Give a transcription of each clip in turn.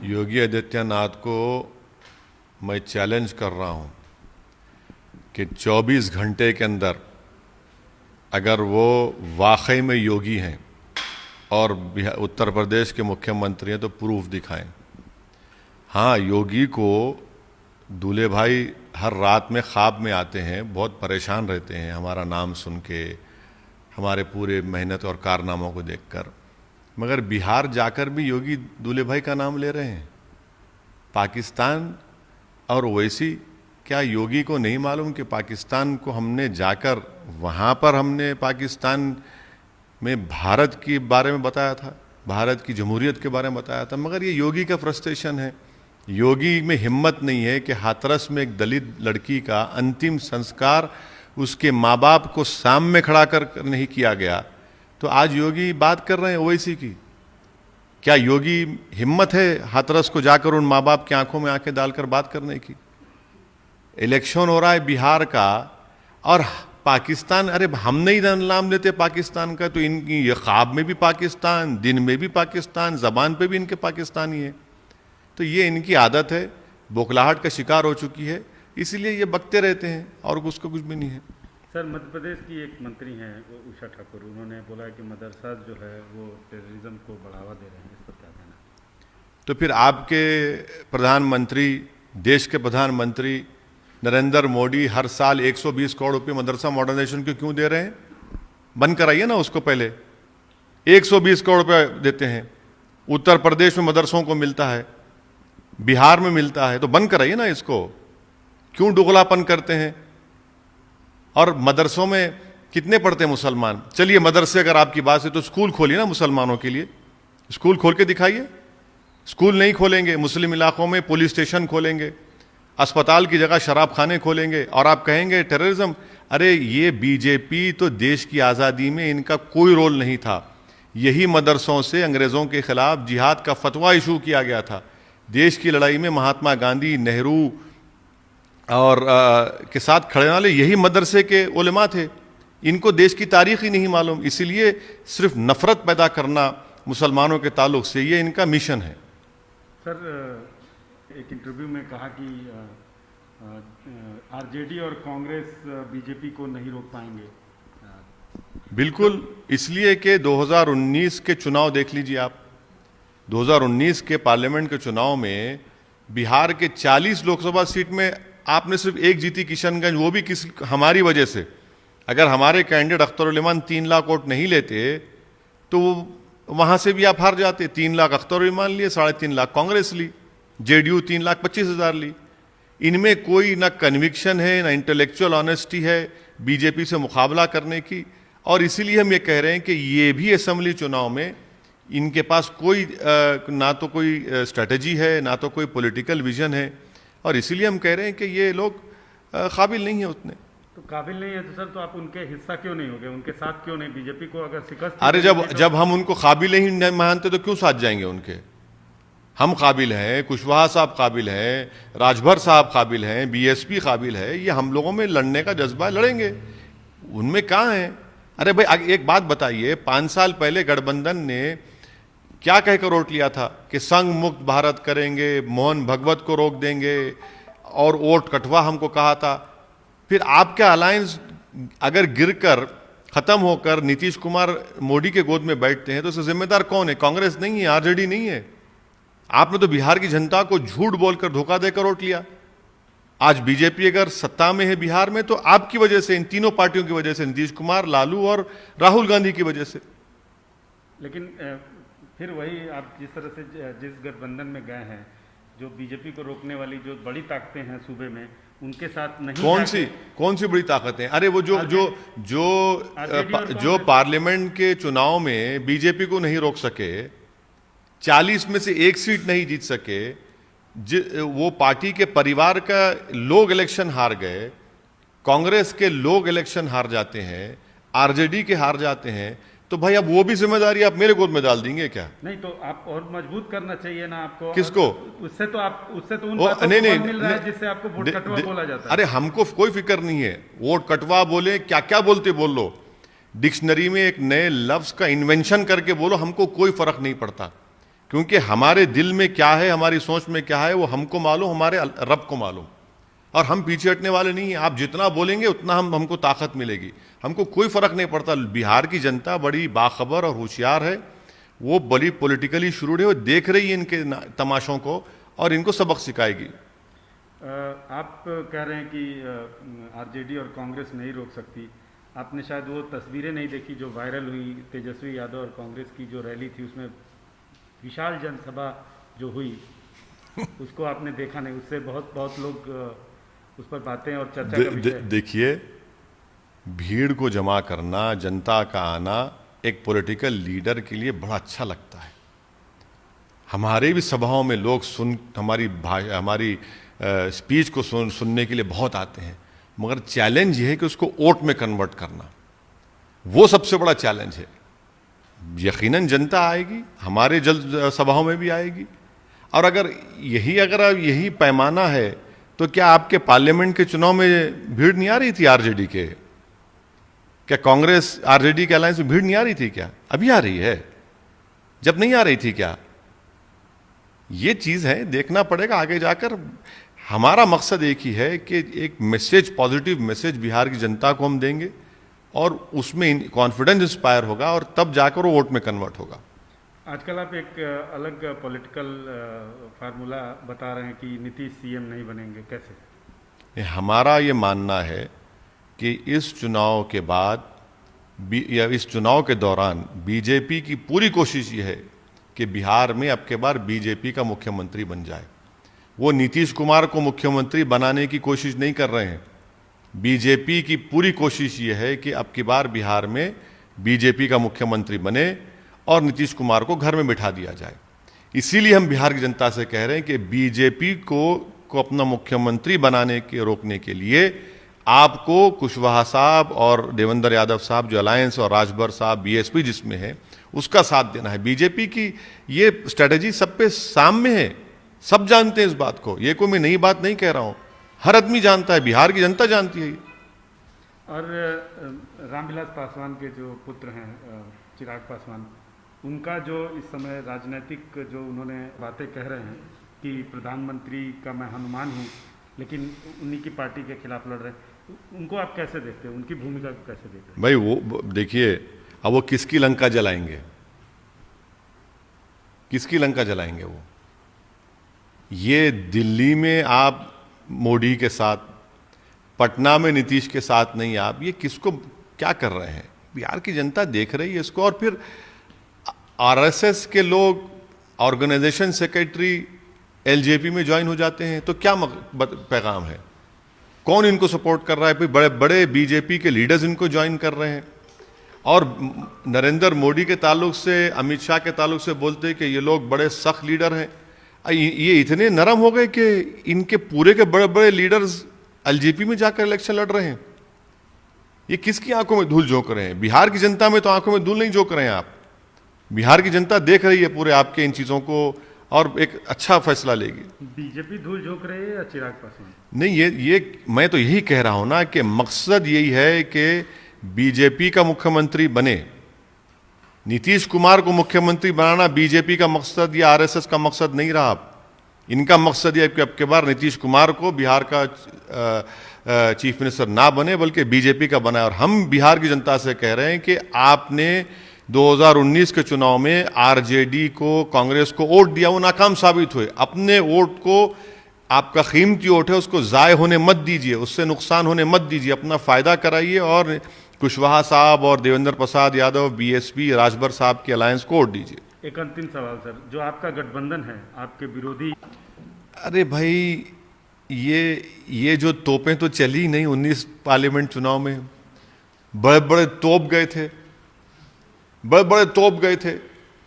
योगी आदित्यनाथ को मैं चैलेंज कर रहा हूं कि 24 घंटे के अंदर अगर वो वाकई में योगी हैं और उत्तर प्रदेश के मुख्यमंत्री हैं तो प्रूफ दिखाएं। हाँ, योगी को दूल्हे भाई हर रात में ख्वाब में आते हैं, बहुत परेशान रहते हैं हमारा नाम सुन के, हमारे पूरे मेहनत और कारनामों को देखकर, मगर बिहार जाकर भी योगी दूल्हे भाई का नाम ले रहे हैं। पाकिस्तान और ओवैसी, क्या योगी को नहीं मालूम कि पाकिस्तान को हमने जाकर वहाँ पर हमने पाकिस्तान में भारत के बारे में बताया था, भारत की जमहूरियत के बारे में बताया था, मगर ये योगी का फ्रस्ट्रेशन है। योगी में हिम्मत नहीं है कि हाथरस में एक दलित लड़की का अंतिम संस्कार उसके माँ बाप को सामने खड़ा कर नहीं किया गया, तो आज योगी बात कर रहे हैं ओवैसी की। क्या योगी हिम्मत है हाथरस को जाकर उन माँ बाप की आंखों में आंखें डालकर बात करने की? इलेक्शन हो रहा है बिहार का और पाकिस्तान, अरे हम नहीं नाम लेते पाकिस्तान का, तो इनकी ये ख्वाब में भी पाकिस्तान, दिन में भी पाकिस्तान, जबान पे भी इनके पाकिस्तानी है। तो ये इनकी आदत है, बौखलाहट का शिकार हो चुकी है, इसीलिए ये बकते रहते हैं और उसको कुछ भी नहीं है। सर, मध्य प्रदेश की एक मंत्री हैं वो उषा ठाकुर, उन्होंने बोला कि मदरसा जो है वो टेररिज्म को बढ़ावा दे रहे हैं, इस पर क्या कहना? तो फिर आपके प्रधानमंत्री, देश के प्रधानमंत्री नरेंद्र मोदी हर साल 120 करोड़ रुपए मदरसा मॉडर्नाइजेशन को क्यों दे रहे हैं? बंद कराइए ना उसको। पहले 120 करोड़ रुपए देते हैं, उत्तर प्रदेश में मदरसों को मिलता है, बिहार में मिलता है, तो बंद कराइए ना इसको। क्यों दोगलापन करते हैं? और मदरसों में कितने पढ़ते हैं मुसलमान? चलिए, मदरसे अगर आपकी बात है तो स्कूल खोलिए ना मुसलमानों के लिए, स्कूल खोल के दिखाइए। स्कूल नहीं खोलेंगे, मुस्लिम इलाकों में पुलिस स्टेशन खोलेंगे, अस्पताल की जगह शराब खाने खोलेंगे और आप कहेंगे टेररिज्म। अरे ये बीजेपी तो देश की आज़ादी में इनका कोई रोल नहीं था। यही मदरसों से अंग्रेज़ों के खिलाफ जिहाद का फतवा इशू किया गया था। देश की लड़ाई में महात्मा गांधी, नेहरू और के साथ खड़े वाले यही मदरसे के उलेमा थे। इनको देश की तारीख ही नहीं मालूम, इसीलिए सिर्फ नफरत पैदा करना मुसलमानों के ताल्लुक से ये इनका मिशन है। सर, एक इंटरव्यू में कहा कि आरजेडी और कांग्रेस बीजेपी को नहीं रोक पाएंगे। बिल्कुल, इसलिए कि 2019 के चुनाव देख लीजिए आप। 2019 के पार्लियामेंट के चुनाव में बिहार के 40 लोकसभा सीट में आपने सिर्फ एक जीती, किशनगंज, वो भी हमारी वजह से। अगर हमारे कैंडिडेट अख्तरुल-इमान 3 लाख वोट नहीं लेते तो वहां से भी आप हार जाते। 3 लाख अख्तरुल-इमान लिए, 3.5 लाख कांग्रेस ली, जेडीयू 3,25,000 ली। इनमें कोई ना कन्विक्शन है, ना इंटेलेक्चुअल ऑनेस्टी है बीजेपी से मुकाबला करने की। और इसीलिए हम ये कह रहे हैं कि ये भी असेंबली चुनाव में इनके पास कोई ना तो कोई स्ट्रेटजी है, ना तो कोई पॉलिटिकल विजन है, और इसीलिए हम कह रहे हैं कि ये लोग काबिल नहीं है उतने। तो काबिल नहीं है तो सर, तो आप उनके हिस्सा क्यों नहीं हो गए, उनके साथ क्यों नहीं? बीजेपी को अगर शिकस्त, अरे जब हम उनको काबिल ही नहीं मानते तो क्यों साथ जाएंगे उनके? हम काबिल हैं, कुशवाहा साहब काबिल हैं, राजभर साहब काबिल हैं, बीएसपी काबिल है, ये हम लोगों में लड़ने का जज्बा, लड़ेंगे। उनमें कहाँ है? अरे भाई, एक बात बताइए, 5 साल पहले गठबंधन ने क्या कहकर वोट लिया था कि संघ मुक्त भारत करेंगे, मोहन भगवत को रोक देंगे और वोट कटवा हमको कहा था। फिर आपका अलायंस अगर गिरकर खत्म होकर नीतीश कुमार मोदी के गोद में बैठते हैं तो इसका जिम्मेदार कौन है? कांग्रेस नहीं है, आरजेडी नहीं है। आपने तो बिहार की जनता को झूठ बोलकर, धोखा देकर वोट लिया। आज बीजेपी अगर सत्ता में है बिहार में तो आपकी वजह से, इन तीनों पार्टियों की वजह से, नीतीश कुमार, लालू और राहुल गांधी की वजह से। लेकिन फिर वही आप जिस तरह से जिस गठबंधन में गए हैं, जो बीजेपी को रोकने वाली जो बड़ी ताकतें हैं सूबे में, उनके साथ नहीं। कौन सी बड़ी ताकतें? अरे वो जो पार्लियामेंट के चुनाव में बीजेपी को नहीं रोक सके, 40 में से एक सीट नहीं जीत सके, वो पार्टी के परिवार का लोग इलेक्शन हार गए, कांग्रेस के लोग इलेक्शन हार जाते हैं, आरजेडी के हार जाते हैं, तो भाई अब वो भी जिम्मेदारी आप मेरे गोद में डाल देंगे क्या? नहीं, तो आप और मजबूत करना चाहिए ना आपको। किसको? उससे तो उन बातों को बल मिल रहा है जिससे आपको वोट कटवा बोला जाता है। अरे हमको कोई फिक्र नहीं है, वोट कटवा बोले, क्या क्या बोलते बोल लो, डिक्शनरी में एक नए लफ्ज का इन्वेंशन करके बोलो, हमको कोई फर्क नहीं पड़ता। क्योंकि हमारे दिल में क्या है, हमारी सोच में क्या है, वो हमको मालूम, हमारे रब को मालूम, और हम पीछे हटने वाले नहीं हैं। आप जितना बोलेंगे उतना हमको ताकत मिलेगी, हमको कोई फर्क नहीं पड़ता। बिहार की जनता बड़ी बाखबर और होशियार है, वो बड़ी पॉलिटिकली श्रूड है, वो देख रही है इनके तमाशों को और इनको सबक सिखाएगी। आप कह रहे हैं कि आरजेडी और कांग्रेस नहीं रोक सकती। आपने शायद वो तस्वीरें नहीं देखी जो वायरल हुई, तेजस्वी यादव और कांग्रेस की जो रैली थी, उसमें विशाल जनसभा जो हुई उसको आपने देखा नहीं? उससे बहुत लोग उस पर बातें और चर्चा का विषय है। देखिए, भीड़ को जमा करना, जनता का आना एक पॉलिटिकल लीडर के लिए बड़ा अच्छा लगता है। हमारे भी सभाओं में लोग हमारी स्पीच को सुनने के लिए बहुत आते हैं, मगर चैलेंज ये है कि उसको वोट में कन्वर्ट करना, वो सबसे बड़ा चैलेंज है। यकीनन जनता आएगी, हमारे जल्द सभाओं में भी आएगी, और अगर यही पैमाना है तो क्या आपके पार्लियामेंट के चुनाव में भीड़ नहीं आ रही थी आरजेडी के? क्या कांग्रेस आरजेडी के अलायंस में भीड़ नहीं आ रही थी क्या? अभी आ रही है, जब नहीं आ रही थी क्या? ये चीज है, देखना पड़ेगा आगे जाकर। हमारा मकसद एक ही है कि एक मैसेज, पॉजिटिव मैसेज बिहार की जनता को हम देंगे और उसमें कॉन्फिडेंस इंस्पायर होगा और तब जाकर वो वोट में कन्वर्ट होगा। आजकल आप एक अलग पॉलिटिकल फार्मूला बता रहे हैं कि नीतीश सीएम नहीं बनेंगे, कैसे? हमारा ये मानना है कि इस चुनाव के बाद या इस चुनाव के दौरान बीजेपी की पूरी कोशिश ये है कि बिहार में अब के बार बीजेपी का मुख्यमंत्री बन जाए। वो नीतीश कुमार को मुख्यमंत्री बनाने की कोशिश नहीं कर रहे हैं। बीजेपी की पूरी कोशिश ये है कि अब की बार बिहार में बीजेपी का मुख्यमंत्री बने और नीतीश कुमार को घर में बिठा दिया जाए। इसीलिए हम बिहार की जनता से कह रहे हैं कि बीजेपी को अपना मुख्यमंत्री बनाने के रोकने के लिए आपको कुशवाहा साहब और देवेंद्र यादव साहब जो अलायंस, और राजभर साहब बीएसपी जिसमें है, उसका साथ देना है। बीजेपी की ये स्ट्रेटेजी सब पे सामने है, सब जानते हैं इस बात को, ये कोई मैं नई बात नहीं कह रहा हूं, हर आदमी जानता है, बिहार की जनता जानती है। और रामविलास पासवान के जो पुत्र हैं चिराग पासवान, उनका जो इस समय राजनीतिक जो उन्होंने बातें कह रहे हैं कि प्रधानमंत्री का मैं हनुमान हूं, लेकिन उन्हीं की पार्टी के खिलाफ लड़ रहे हैं, उनको आप कैसे देखते हैं? उनकी भूमिका को कैसे देखते हैं? भाई वो देखिए, अब वो किसकी लंका जलाएंगे? किसकी लंका जलाएंगे वो? ये दिल्ली में आप मोदी के साथ, पटना में नीतीश के साथ नहीं, आप ये किसको क्या कर रहे हैं? बिहार की जनता देख रही है इसको। और फिर आरएसएस के लोग ऑर्गेनाइजेशन सेक्रेटरी एलजेपी में ज्वाइन हो जाते हैं, तो क्या पैगाम है? कौन इनको सपोर्ट कर रहा है? फिर बड़े बड़े बीजेपी के लीडर्स इनको ज्वाइन कर रहे हैं, और नरेंद्र मोदी के ताल्लुक से, अमित शाह के ताल्लुक से बोलते हैं कि ये लोग बड़े सख्त लीडर हैं। ये इतने नरम हो गए कि इनके पूरे के बड़े बड़े लीडर्स एलजेपी में जाकर इलेक्शन लड़ रहे हैं। ये किसकी आंखों में धूल झोंक रहे हैं? बिहार की जनता में तो आंखों में धूल नहीं झोंक रहे हैं आप। बिहार की जनता देख रही है पूरे आपके इन चीजों को और एक अच्छा फैसला लेगी। बीजेपी धूल झोंक रही है या चिराग पासवान? नहीं, ये मैं तो यही कह रहा हूं ना कि मकसद यही है कि बीजेपी का मुख्यमंत्री बने। नीतीश कुमार को मुख्यमंत्री बनाना बीजेपी का मकसद या आरएसएस का मकसद नहीं रहा। इनका मकसद यह कि अब के बार नीतीश कुमार को बिहार का चीफ मिनिस्टर ना बने, बल्कि बीजेपी का बनाए। और हम बिहार की जनता से कह रहे हैं कि आपने 2019 के चुनाव में आरजेडी को, कांग्रेस को वोट दिया, वो नाकाम साबित हुए। अपने वोट को, आपका कीमती वोट है, उसको जाय होने मत दीजिए, उससे नुकसान होने मत दीजिए, अपना फायदा कराइए और कुशवाहा साहब और देवेंद्र प्रसाद यादव, बीएसपी, राजभर साहब की अलायंस को वोट दीजिए। एक अंतिम सवाल सर, जो आपका गठबंधन है, आपके विरोधी, अरे भाई, ये जो तोपें तो चली नहीं 19 पार्लियामेंट चुनाव में। बड़े बड़े तोप गए थे, बड़े बड़े तोप गए थे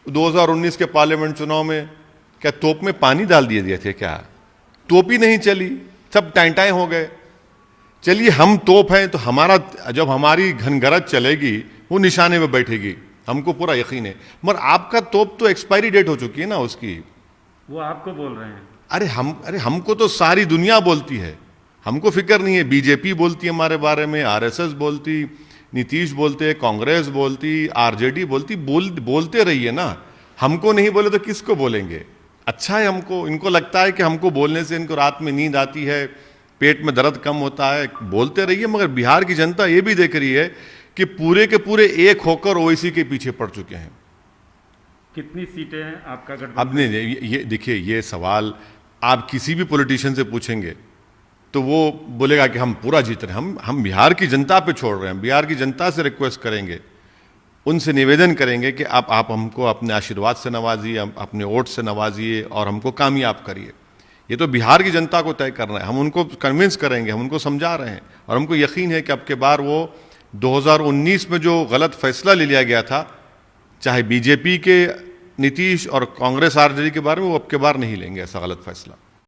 2019 के पार्लियामेंट चुनाव में। क्या तोप में पानी डाल दिए थे क्या? तोप ही नहीं चली, सब टाइटाएं हो गए। चलिए, हम तोप हैं तो हमारा, जब हमारी घनगरज चलेगी वो निशाने में बैठेगी, हमको पूरा यकीन है। मगर आपका तोप तो एक्सपायरी डेट हो चुकी है ना उसकी। वो आपको बोल रहे हैं। अरे हमको तो सारी दुनिया बोलती है, हमको फिक्र नहीं है। बीजेपी बोलती है हमारे बारे में, आरएसएस बोलती, नीतीश बोलते, कांग्रेस बोलती, आरजेडी बोलती, बोलते रहिए ना। हमको नहीं बोले तो किसको बोलेंगे? अच्छा है, हमको, इनको लगता है कि हमको बोलने से इनको रात में नींद आती है, पेट में दर्द कम होता है, बोलते रहिए। मगर बिहार की जनता ये भी देख रही है कि पूरे के पूरे एक होकर ओवैसी के पीछे पड़ चुके हैं। कितनी सीटें हैं आपका गठबंधन? अब नहीं, ये देखिए, ये सवाल आप किसी भी पॉलिटिशियन से पूछेंगे तो वो बोलेगा कि हम पूरा जीत रहे हैं। हम बिहार की जनता पे छोड़ रहे हैं। बिहार की जनता से रिक्वेस्ट करेंगे, उनसे निवेदन करेंगे कि आप हमको अपने आशीर्वाद से नवाजिए, अपने वोट से नवाजिए और हमको कामयाब करिए। ये तो बिहार की जनता को तय करना है। हम उनको कन्विंस करेंगे, हम उनको समझा रहे हैं और हमको यकीन है कि अब के बार वो 2019 में जो गलत फैसला ले लिया गया था, चाहे बीजेपी के नीतीश और कांग्रेस आरजेडी के बारे में, वो अब के बार नहीं लेंगे ऐसा गलत फैसला।